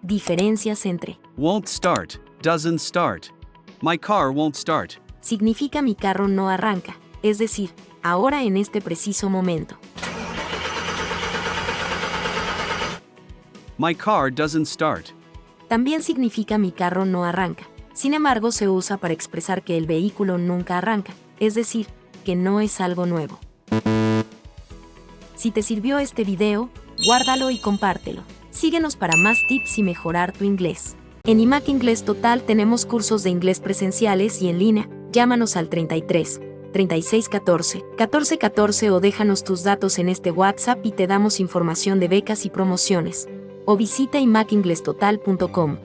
Diferencias entre Won't start, doesn't start. My car won't start. significa mi carro no arranca, es decir, ahora en este preciso momento. My car doesn't start. También significa mi carro no arranca. Sin embargo, se usa para expresar que el vehículo nunca arranca, es decir, que no es algo nuevo. Si te sirvió este video, guárdalo y compártelo. Síguenos para más tips y mejorar tu inglés. En IMAC Inglés Total tenemos cursos de inglés presenciales y en línea. Llámanos al 33 36 14 14 14 o déjanos tus datos en este WhatsApp y te damos información de becas y promociones. O visita imacinglesstotal.com.